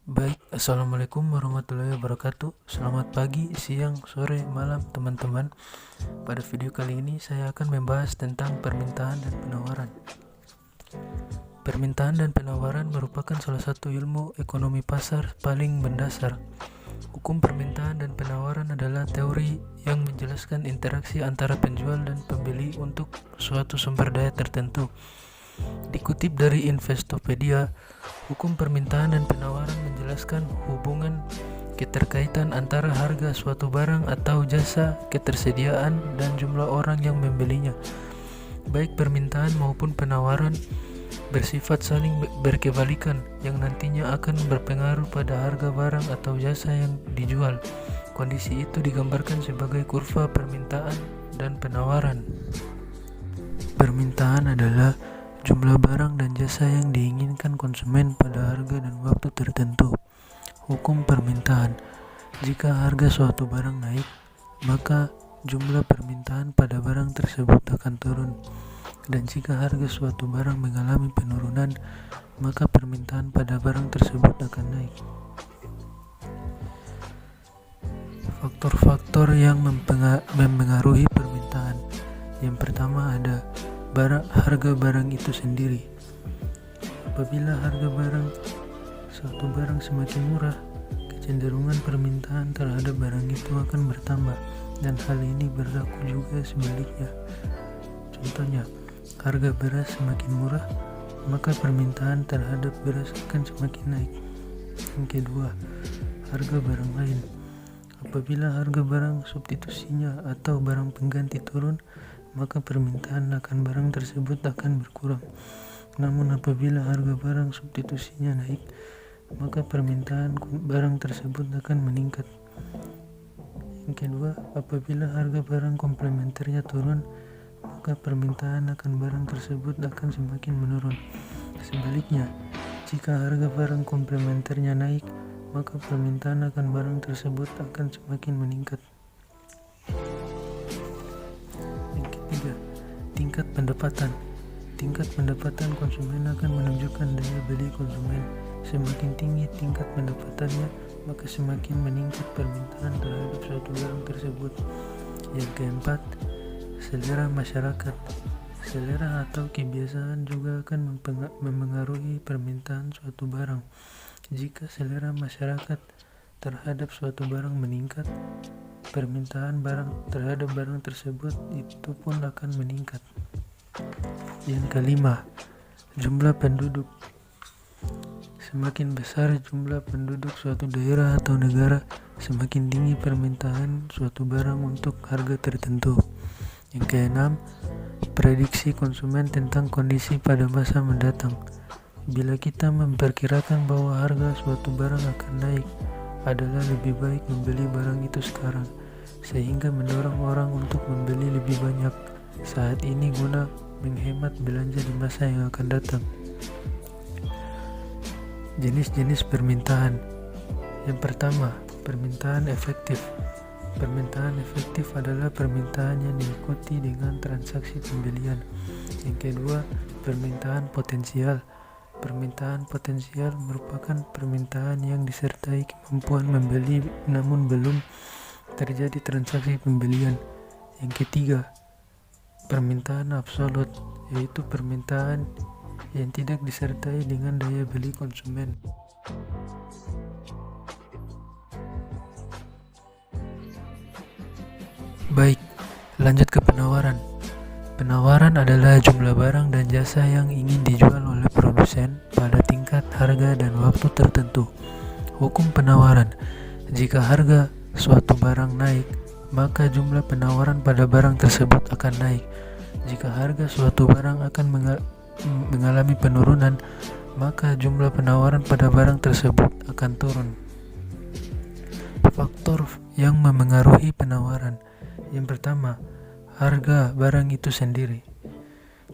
Baik, Assalamualaikum warahmatullahi wabarakatuh. Selamat pagi, siang, sore, malam teman-teman. Pada video kali ini saya akan membahas tentang permintaan dan penawaran. Permintaan dan penawaran merupakan salah satu ilmu ekonomi pasar paling mendasar. Hukum permintaan dan penawaran adalah teori yang menjelaskan interaksi antara penjual dan pembeli untuk suatu sumber daya tertentu. Dikutip dari Investopedia, hukum permintaan dan penawaran menjelaskan hubungan keterkaitan antara harga suatu barang atau jasa, ketersediaan, dan jumlah orang yang membelinya. Baik permintaan maupun penawaran bersifat saling berkebalikan yang nantinya akan berpengaruh pada harga barang atau jasa yang dijual. Kondisi itu digambarkan sebagai kurva permintaan dan penawaran. Permintaan adalah jumlah barang dan jasa yang diinginkan konsumen pada harga dan waktu tertentu. Hukum permintaan: jika harga suatu barang naik, maka jumlah permintaan pada barang tersebut akan turun. Dan jika harga suatu barang mengalami penurunan, maka permintaan pada barang tersebut akan naik. Faktor-faktor yang mempengaruhi permintaan. Yang pertama ada harga barang itu sendiri. Apabila harga suatu barang semakin murah, kecenderungan permintaan terhadap barang itu akan bertambah, dan hal ini berlaku juga sebaliknya. Contohnya, harga beras semakin murah, maka permintaan terhadap beras akan semakin naik. Yang kedua, harga barang lain. Apabila harga barang substitusinya atau barang pengganti turun, maka permintaan akan barang tersebut akan berkurang. Namun apabila harga barang substitusinya naik, maka permintaan barang tersebut akan meningkat. Yang kedua, apabila harga barang komplementernya turun, maka permintaan akan barang tersebut akan semakin menurun. Sebaliknya, jika harga barang komplementernya naik, maka permintaan akan barang tersebut akan semakin meningkat. Yang ketiga, tingkat pendapatan. Tingkat pendapatan konsumen akan menunjukkan daya beli konsumen. Semakin tinggi tingkat pendapatannya, maka semakin meningkat permintaan terhadap suatu barang tersebut. Yang keempat, selera masyarakat. Selera atau kebiasaan juga akan memengaruhi permintaan suatu barang. Jika selera masyarakat terhadap suatu barang meningkat, permintaan barang terhadap barang tersebut itu pun akan meningkat. Yang kelima, jumlah penduduk. Semakin besar jumlah penduduk suatu daerah atau negara, semakin tinggi permintaan suatu barang untuk harga tertentu. Yang keenam, prediksi konsumen tentang kondisi pada masa mendatang. Bila kita memperkirakan bahwa harga suatu barang akan naik, adalah lebih baik membeli barang itu sekarang, sehingga mendorong orang untuk membeli lebih banyak saat ini guna menghemat belanja di masa yang akan datang. Jenis-jenis permintaan. Yang pertama, permintaan efektif. Permintaan efektif adalah permintaan yang diikuti dengan transaksi pembelian. Yang kedua, permintaan potensial. Permintaan potensial merupakan permintaan yang disertai kemampuan membeli namun belum terjadi transaksi pembelian. Yang ketiga, permintaan absolut, yaitu permintaan yang tidak disertai dengan daya beli konsumen. Baik, lanjut ke penawaran. Penawaran adalah jumlah barang dan jasa yang ingin dijual oleh produsen pada tingkat harga dan waktu tertentu. Hukum penawaran: jika harga suatu barang naik, maka jumlah penawaran pada barang tersebut akan naik. Jika harga suatu barang akan mengalami penurunan, maka jumlah penawaran pada barang tersebut akan turun. Faktor yang memengaruhi penawaran. Yang pertama, harga barang itu sendiri.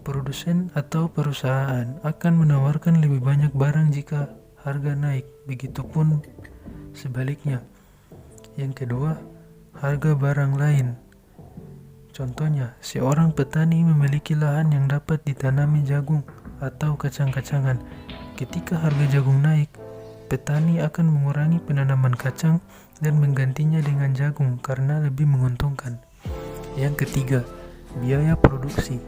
Produsen atau perusahaan akan menawarkan lebih banyak barang jika harga naik, begitupun sebaliknya. Yang kedua, harga barang lain. Contohnya, seorang petani memiliki lahan yang dapat ditanami jagung atau kacang-kacangan. Ketika harga jagung naik, petani akan mengurangi penanaman kacang dan menggantinya dengan jagung karena lebih menguntungkan. Yang ketiga, biaya produksi.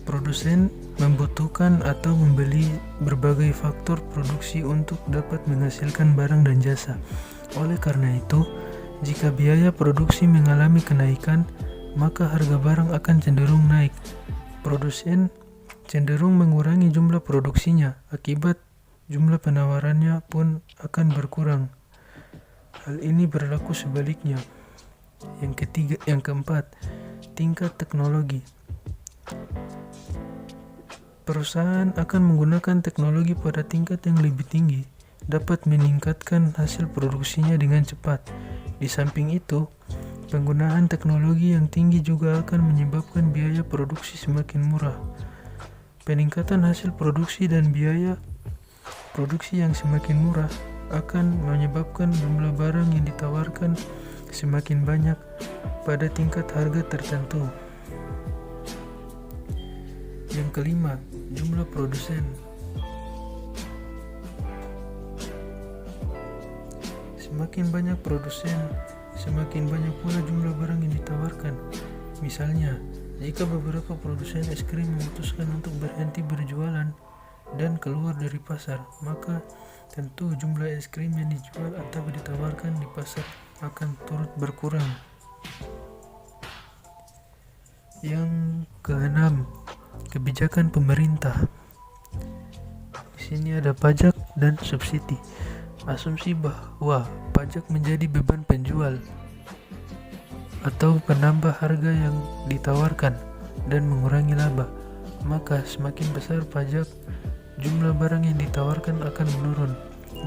Produsen membutuhkan atau membeli berbagai faktor produksi untuk dapat menghasilkan barang dan jasa. Oleh karena itu, jika biaya produksi mengalami kenaikan, maka harga barang akan cenderung naik. Produsen cenderung mengurangi jumlah produksinya, akibat jumlah penawarannya pun akan berkurang. Hal ini berlaku sebaliknya. Yang keempat, tingkat teknologi. Perusahaan akan menggunakan teknologi pada tingkat yang lebih tinggi, dapat meningkatkan hasil produksinya dengan cepat. Di samping itu, penggunaan teknologi yang tinggi juga akan menyebabkan biaya produksi semakin murah. Peningkatan hasil produksi dan biaya produksi yang semakin murah akan menyebabkan jumlah barang yang ditawarkan semakin banyak pada tingkat harga tertentu. Yang kelima, jumlah produsen. Semakin banyak produsen, semakin banyak pula jumlah barang yang ditawarkan. Misalnya, jika beberapa produsen es krim memutuskan untuk berhenti berjualan dan keluar dari pasar, maka tentu jumlah es krim yang dijual atau ditawarkan di pasar akan turut berkurang. Yang keenam, kebijakan pemerintah. Di sini ada pajak dan subsidi. Asumsi bahwa pajak menjadi beban penjual atau penambah harga yang ditawarkan dan mengurangi laba, maka semakin besar pajak, jumlah barang yang ditawarkan akan menurun.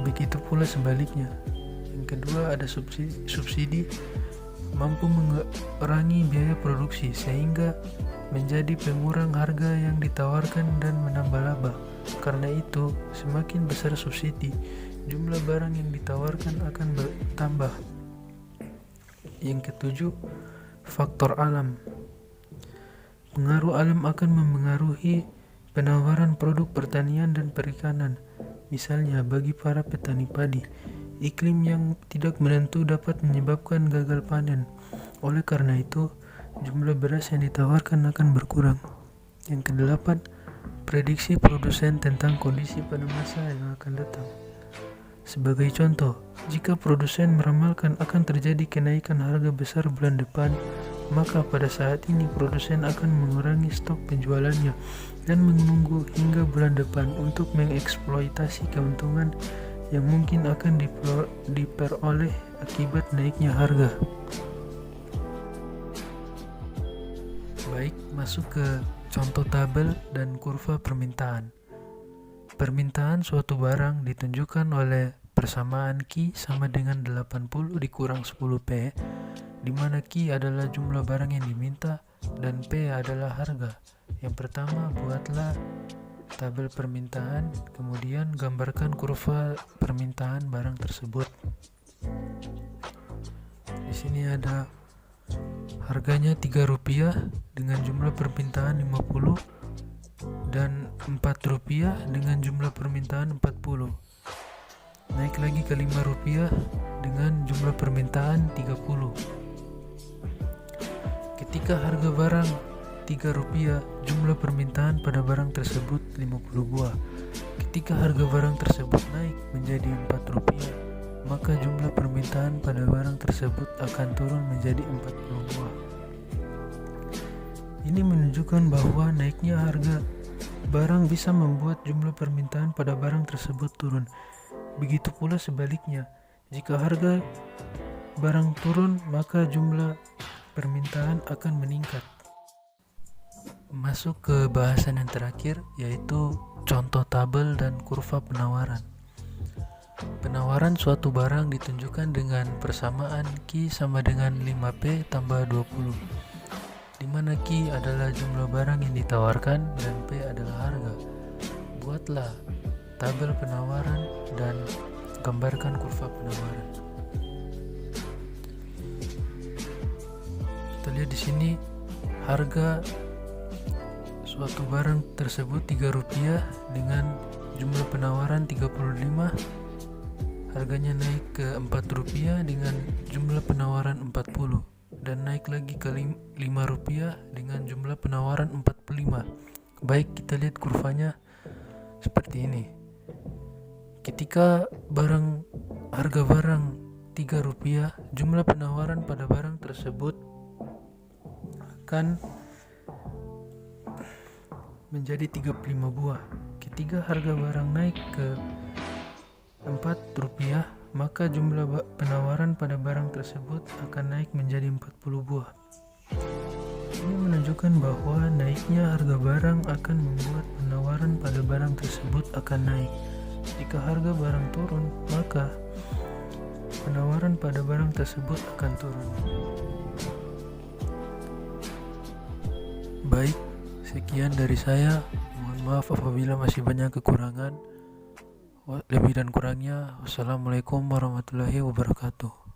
Begitu pula sebaliknya. Yang kedua ada subsidi mampu mengurangi biaya produksi sehingga menjadi pengurang harga yang ditawarkan dan menambah laba. Karena itu, semakin besar subsidi, jumlah barang yang ditawarkan akan bertambah. Yang ketujuh, faktor alam. Pengaruh alam akan mempengaruhi penawaran produk pertanian dan perikanan. Misalnya, bagi para petani padi, iklim yang tidak menentu dapat menyebabkan gagal panen. Oleh karena itu, jumlah beras yang ditawarkan akan berkurang. Yang kedelapan, prediksi produsen tentang kondisi pada masa yang akan datang. Sebagai contoh, jika produsen meramalkan akan terjadi kenaikan harga besar bulan depan, maka pada saat ini produsen akan mengurangi stok penjualannya dan menunggu hingga bulan depan untuk mengeksploitasi keuntungan yang mungkin akan diperoleh akibat naiknya harga. Baik, masuk ke contoh tabel dan kurva permintaan. Permintaan suatu barang ditunjukkan oleh persamaan Q sama dengan 80 dikurang 10P, di mana Q adalah jumlah barang yang diminta dan P adalah harga. Yang pertama, buatlah tabel permintaan, kemudian gambarkan kurva permintaan barang tersebut. Di sini ada harganya Rp3 dengan jumlah permintaan 50 dan Rp4 dengan jumlah permintaan 40. Naik lagi ke Rp5 dengan jumlah permintaan 30. Ketika harga barang Rp3, jumlah permintaan pada barang tersebut 50 buah. Ketika harga barang tersebut naik menjadi Rp4, maka jumlah permintaan pada barang tersebut akan turun menjadi 40 buah. Ini menunjukkan bahwa naiknya harga barang bisa membuat jumlah permintaan pada barang tersebut turun. Begitu pula sebaliknya, jika harga barang turun, maka jumlah permintaan akan meningkat. Masuk ke bahasan yang terakhir, yaitu contoh tabel dan kurva penawaran. Penawaran suatu barang ditunjukkan dengan persamaan Q sama dengan 5P tambah 20, di mana Q adalah jumlah barang yang ditawarkan dan P adalah harga. Buatlah tabel penawaran dan gambarkan kurva penawaran. Kita lihat di sini harga suatu barang tersebut Rp3 dengan jumlah penawaran 35, harganya naik ke Rp4 dengan jumlah penawaran 40, dan naik lagi ke Rp5 dengan jumlah penawaran 45. Baik, kita lihat kurvanya seperti ini. Ketika harga barang Rp3, jumlah penawaran pada barang tersebut akan menjadi 35 buah. Ketika harga barang naik ke Rp4, maka jumlah penawaran pada barang tersebut akan naik menjadi 40 buah. Ini menunjukkan bahwa naiknya harga barang akan membuat penawaran pada barang tersebut akan naik. Jika harga barang turun, maka penawaran pada barang tersebut akan turun. Baik, sekian dari saya. Mohon maaf apabila masih banyak kekurangan. Lebih dan kurangnya, wassalamualaikum warahmatullahi wabarakatuh.